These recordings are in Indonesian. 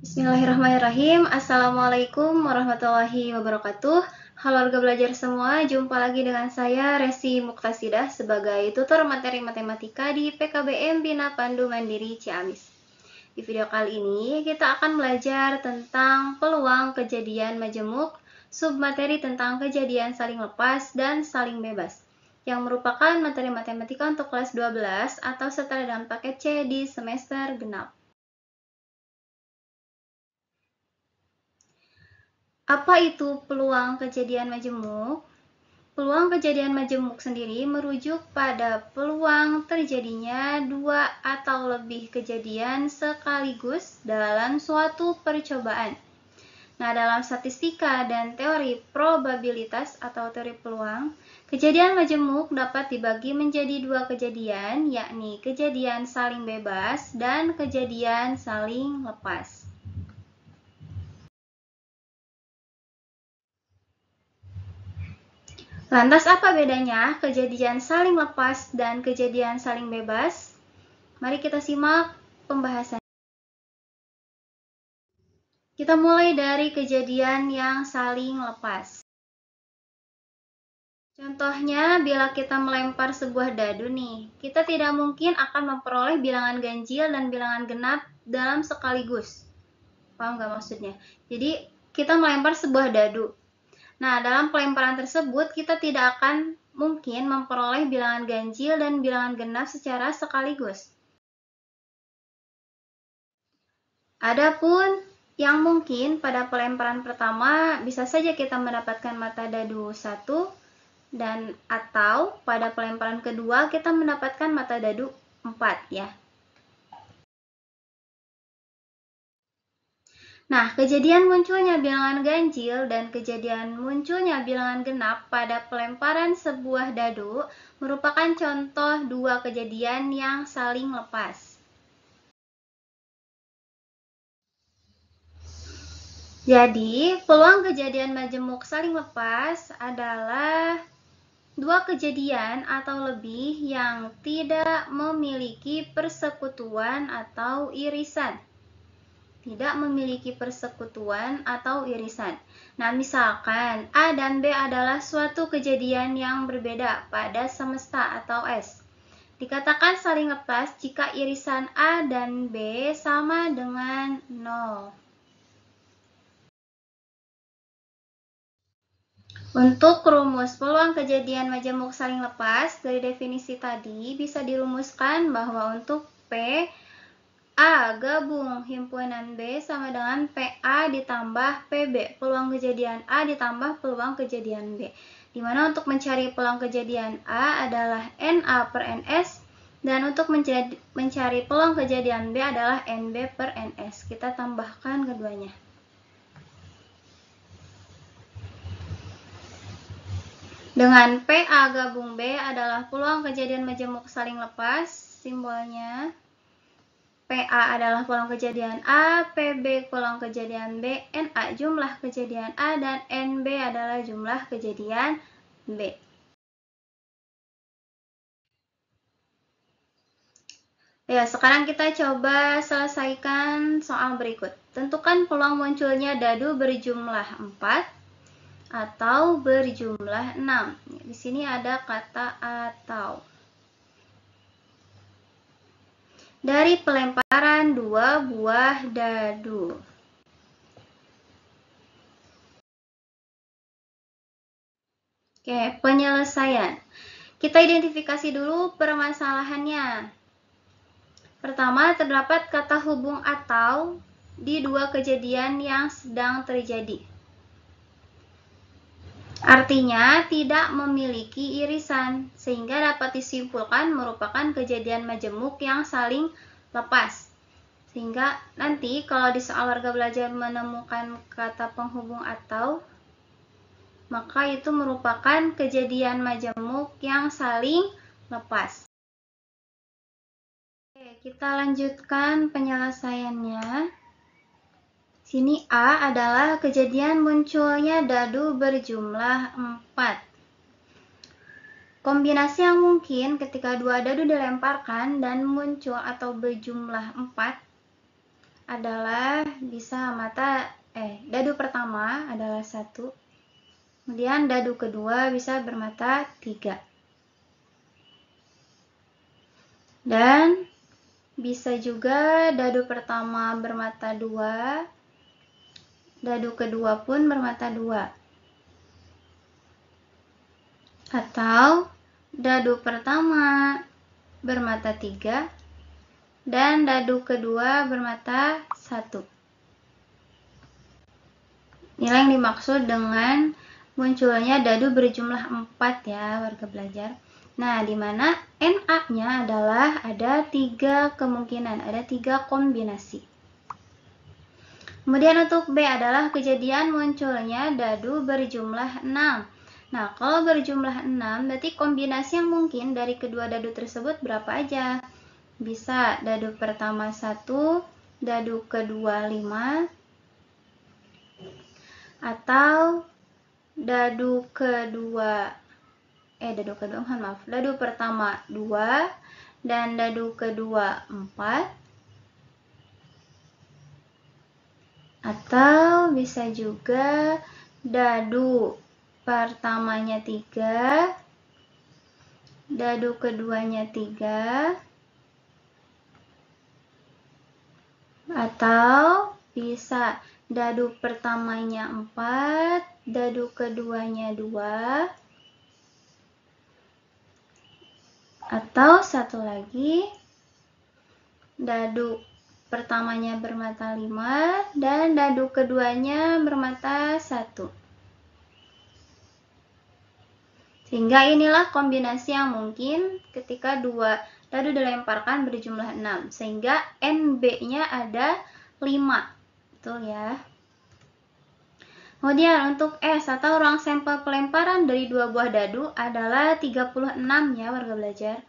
Bismillahirrahmanirrahim. Assalamualaikum warahmatullahi wabarakatuh. Halo warga belajar semua, jumpa lagi dengan saya Resi Muktasidah sebagai tutor materi matematika di PKBM Bina Pandu Mandiri Ciamis. Di video kali ini kita akan belajar tentang peluang kejadian majemuk, submateri tentang kejadian saling lepas dan saling bebas, yang merupakan materi matematika untuk kelas 12 atau setara dengan paket C di semester genap. Apa itu peluang kejadian majemuk? Peluang kejadian majemuk sendiri merujuk pada peluang terjadinya dua atau lebih kejadian sekaligus dalam suatu percobaan. Nah, dalam statistika dan teori probabilitas atau teori peluang, kejadian majemuk dapat dibagi menjadi dua kejadian, yakni kejadian saling bebas dan kejadian saling lepas. Lantas apa bedanya kejadian saling lepas dan kejadian saling bebas? Mari kita simak pembahasan. Kita mulai dari kejadian yang saling lepas. Contohnya, bila kita melempar sebuah dadu nih, kita tidak mungkin akan memperoleh bilangan ganjil dan bilangan genap dalam sekaligus. Paham nggak maksudnya? Jadi, kita melempar sebuah dadu. Nah, dalam pelemparan tersebut kita tidak akan mungkin memperoleh bilangan ganjil dan bilangan genap secara sekaligus. Adapun yang mungkin pada pelemparan pertama bisa saja kita mendapatkan mata dadu 1 dan atau pada pelemparan kedua kita mendapatkan mata dadu 4 ya. Nah, kejadian munculnya bilangan ganjil dan kejadian munculnya bilangan genap pada pelemparan sebuah dadu merupakan contoh dua kejadian yang saling lepas. Jadi, peluang kejadian majemuk saling lepas adalah dua kejadian atau lebih yang tidak memiliki persekutuan atau irisan. Tidak memiliki persekutuan atau irisan. Nah, misalkan A dan B adalah suatu kejadian yang berbeda pada semesta atau S. Dikatakan saling lepas jika irisan A dan B sama dengan 0. Untuk rumus peluang kejadian majemuk saling lepas, dari definisi tadi bisa dirumuskan bahwa untuk P, A gabung himpunan B sama dengan PA ditambah PB, peluang kejadian A ditambah peluang kejadian B. Dimana untuk mencari peluang kejadian A adalah NA per NS, dan untuk mencari peluang kejadian B adalah NB per NS. Kita tambahkan keduanya. Dengan PA gabung B adalah peluang kejadian majemuk saling lepas, simbolnya PA adalah peluang kejadian A, PB peluang kejadian B, NA jumlah kejadian A, dan NB adalah jumlah kejadian B. Ya, sekarang kita coba selesaikan soal berikut. Tentukan peluang munculnya dadu berjumlah 4 atau berjumlah 6. Di sini ada kata atau. Dari pelemparan 2 buah dadu. Oke, penyelesaian. Kita identifikasi dulu permasalahannya. Pertama, terdapat kata hubung atau di dua kejadian yang sedang terjadi. Artinya tidak memiliki irisan, sehingga dapat disimpulkan merupakan kejadian majemuk yang saling lepas. Sehingga nanti kalau di soal warga belajar menemukan kata penghubung atau, maka itu merupakan kejadian majemuk yang saling lepas. Oke, kita lanjutkan penyelesaiannya. Sini A adalah kejadian munculnya dadu berjumlah 4. Kombinasi yang mungkin ketika dua dadu dilemparkan dan muncul atau berjumlah 4 adalah bisa dadu pertama adalah 1. Kemudian dadu kedua bisa bermata 3. Dan bisa juga dadu pertama bermata 2, dadu kedua pun bermata 2. Atau dadu pertama bermata 3 dan dadu kedua bermata 1. Inilah yang dimaksud dengan munculnya dadu berjumlah 4 ya, warga belajar. Nah, di mana NA-nya adalah ada 3 kemungkinan, ada 3 kombinasi. Kemudian untuk B adalah kejadian munculnya dadu berjumlah 6. Nah, kalau berjumlah 6, berarti kombinasi yang mungkin dari kedua dadu tersebut berapa aja? Bisa dadu pertama 1, dadu kedua 5, atau dadu pertama 2 dan dadu kedua 4, atau bisa juga dadu pertamanya 3, dadu keduanya 3, atau bisa dadu pertamanya 4, dadu keduanya 2, atau satu lagi dadu pertamanya bermata 5 dan dadu keduanya bermata 1. Sehingga inilah kombinasi yang mungkin ketika dua dadu dilemparkan berjumlah 6. Sehingga NB-nya ada 5. Betul ya. Kemudian untuk S atau ruang sampel pelemparan dari dua buah dadu adalah 36 ya, warga belajar.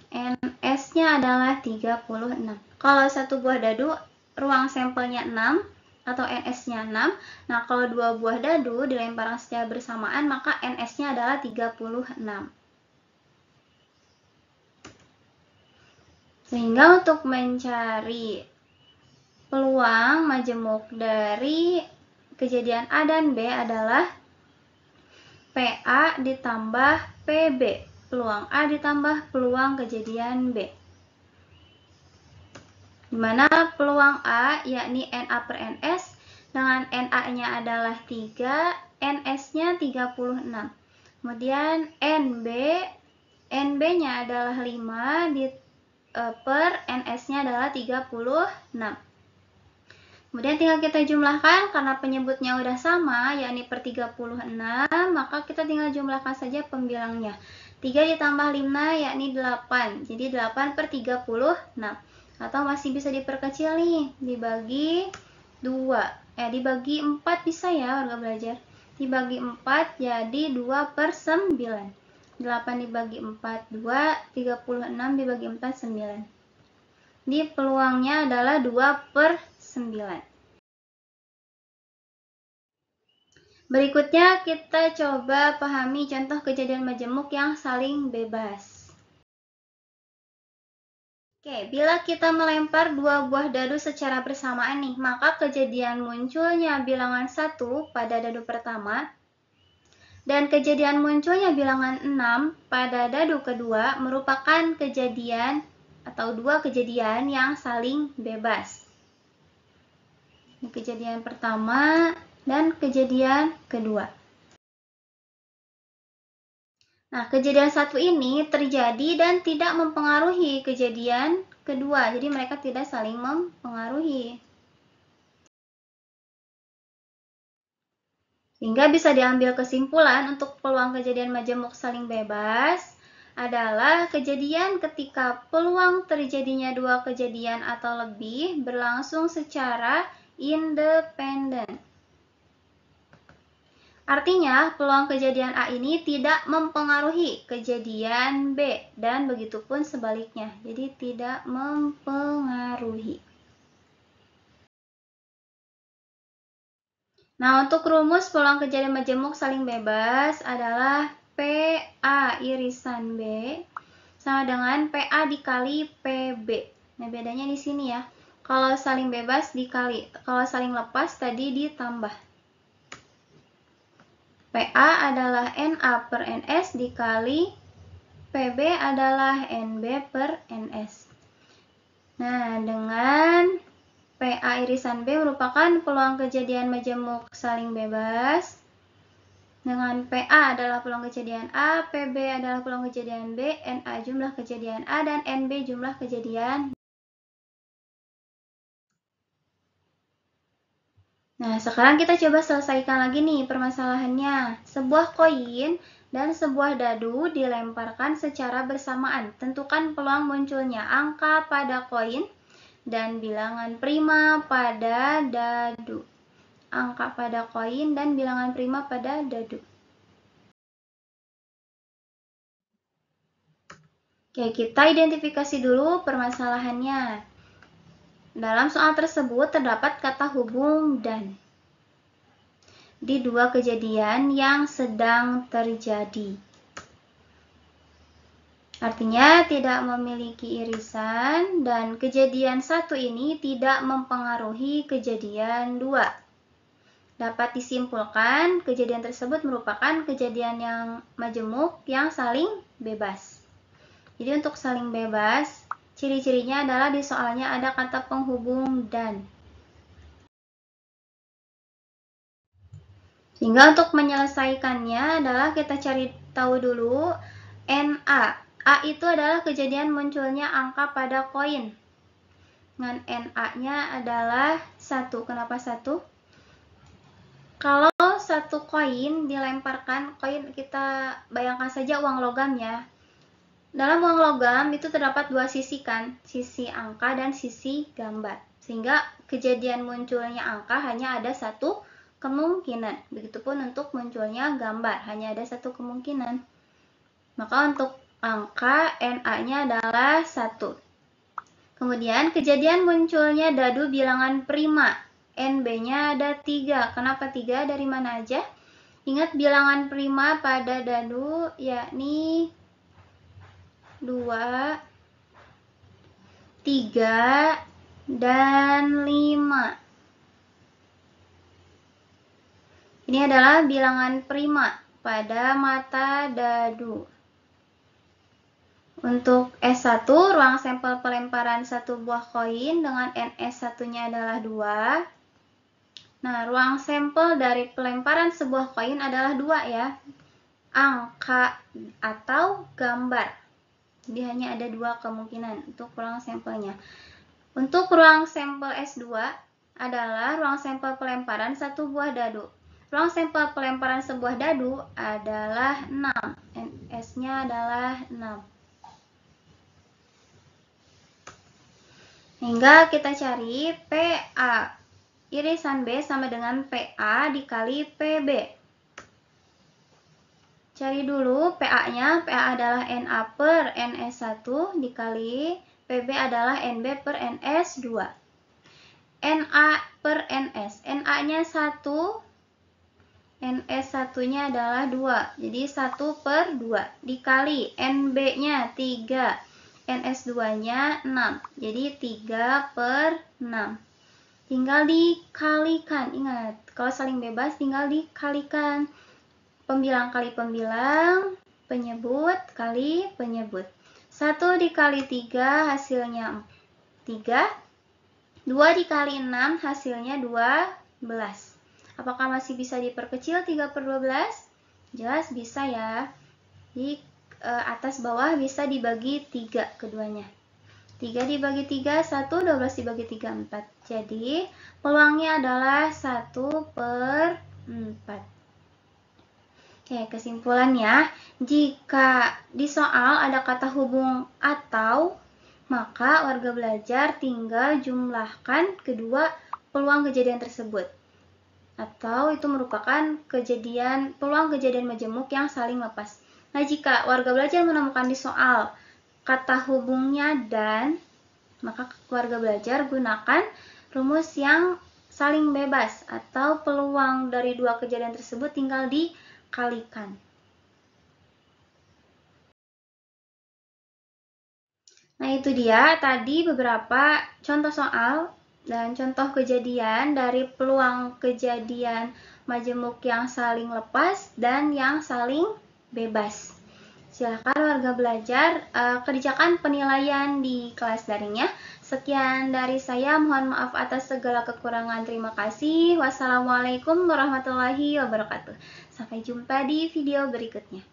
NS-nya adalah 36. Kalau satu buah dadu ruang sampelnya 6 atau NS-nya 6. Nah, kalau dua buah dadu dilemparkan secara bersamaan, maka NS-nya adalah 36. Sehingga untuk mencari peluang majemuk dari kejadian A dan B adalah PA ditambah PB. Peluang A ditambah peluang kejadian B. Dimana peluang A yakni NA per NS dengan NA-nya adalah 3, NS-nya 36. Kemudian NB-nya adalah 5 per NS-nya adalah 36. Kemudian tinggal kita jumlahkan karena penyebutnya udah sama yakni per 36, maka kita tinggal jumlahkan saja pembilangnya. 3 ditambah 5 yakni 8. Jadi 8 per 36. Atau masih bisa diperkecil nih, dibagi 2. Dibagi 4 bisa ya, warga belajar. Dibagi 4 jadi 2 per 9. 8 dibagi 4, 2. 36 dibagi 4, 9. Di peluangnya adalah 2 per 9. Berikutnya kita coba pahami contoh kejadian majemuk yang saling bebas. Oke, bila kita melempar dua buah dadu secara bersamaan nih, maka kejadian munculnya bilangan 1 pada dadu pertama dan kejadian munculnya bilangan 6 pada dadu kedua merupakan kejadian atau dua kejadian yang saling bebas. Ini kejadian pertama dan kejadian kedua. Nah, kejadian 1 ini terjadi dan tidak mempengaruhi kejadian kedua. Jadi mereka tidak saling mempengaruhi. Sehingga bisa diambil kesimpulan untuk peluang kejadian majemuk saling bebas adalah kejadian ketika peluang terjadinya dua kejadian atau lebih berlangsung secara independen. Artinya, peluang kejadian A ini tidak mempengaruhi kejadian B, dan begitupun sebaliknya. Jadi, tidak mempengaruhi. Nah, untuk rumus peluang kejadian majemuk saling bebas adalah PA irisan B sama dengan PA dikali PB. Nah, bedanya di sini ya. Kalau saling bebas dikali, kalau saling lepas tadi ditambah. PA adalah NA per NS dikali PB adalah NB per NS. Nah, dengan PA irisan B merupakan peluang kejadian majemuk saling bebas. Dengan PA adalah peluang kejadian A, PB adalah peluang kejadian B, NA jumlah kejadian A, dan NB jumlah kejadian B. Nah, sekarang kita coba selesaikan lagi nih permasalahannya. Sebuah koin dan sebuah dadu dilemparkan secara bersamaan. Tentukan peluang munculnya angka pada koin dan bilangan prima pada dadu. Angka pada koin dan bilangan prima pada dadu. Oke, kita identifikasi dulu permasalahannya. Dalam soal tersebut terdapat kata hubung dan di dua kejadian yang sedang terjadi. Artinya tidak memiliki irisan dan kejadian satu ini tidak mempengaruhi kejadian dua. Dapat disimpulkan kejadian tersebut merupakan kejadian yang majemuk yang saling bebas. Jadi untuk saling bebas, ciri-cirinya adalah di soalnya ada kata penghubung dan. Sehingga untuk menyelesaikannya adalah kita cari tahu dulu NA. A itu adalah kejadian munculnya angka pada koin. Dengan NA-nya adalah 1. Kenapa 1? Kalau satu koin dilemparkan, koin kita bayangkan saja uang logam ya. Dalam uang logam itu terdapat dua sisi kan, sisi angka dan sisi gambar. Sehingga kejadian munculnya angka hanya ada satu kemungkinan. Begitupun untuk munculnya gambar, hanya ada satu kemungkinan. Maka untuk angka NA-nya adalah 1. Kemudian kejadian munculnya dadu bilangan prima. NB-nya ada 3. Kenapa 3? Dari mana aja? Ingat bilangan prima pada dadu yakni 2, 3, dan 5. Ini adalah bilangan prima pada mata dadu. Untuk S1, ruang sampel pelemparan satu buah koin dengan NS1-nya adalah 2. Nah, ruang sampel dari pelemparan sebuah koin adalah 2 ya. Angka atau gambar. Jadi hanya ada 2 kemungkinan untuk ruang sampelnya. Untuk ruang sampel S2 adalah ruang sampel pelemparan satu buah dadu. Ruang sampel pelemparan sebuah dadu adalah 6. NS-nya adalah 6. Hingga kita cari PA irisan B sama dengan PA dikali PB. Cari dulu PA-nya. PA adalah NA per NS1 dikali PB adalah NB per NS2. NA per NS. NA-nya 1, NS1-nya adalah 2. Jadi 1 per 2 dikali NB-nya 3, NS2-nya 6. Jadi 3 per 6. Tinggal dikalikan. Ingat, kalau saling bebas tinggal dikalikan. Pembilang kali pembilang, penyebut kali penyebut. 1 dikali 3 hasilnya 3. 2 dikali 6 hasilnya 12. Apakah masih bisa diperkecil 3 per 12? Jelas bisa ya. Di atas bawah bisa dibagi 3 keduanya. 3 dibagi 3, 1, 12 dibagi 3, 4. Jadi peluangnya adalah 1 per 4. Oke, kesimpulannya, jika di soal ada kata hubung atau, maka warga belajar tinggal jumlahkan kedua peluang kejadian tersebut. Atau itu merupakan peluang kejadian majemuk yang saling lepas. Nah, jika warga belajar menemukan di soal kata hubungnya dan, maka warga belajar gunakan rumus yang saling bebas atau peluang dari dua kejadian tersebut tinggal dikalikan. Nah, itu dia tadi beberapa contoh soal dan contoh kejadian dari peluang kejadian majemuk yang saling lepas dan yang saling bebas. Silakan warga belajar kerjakan penilaian di kelas daringnya. Sekian dari saya, mohon maaf atas segala kekurangan. Terima kasih. Wassalamualaikum warahmatullahi wabarakatuh. Sampai jumpa di video berikutnya.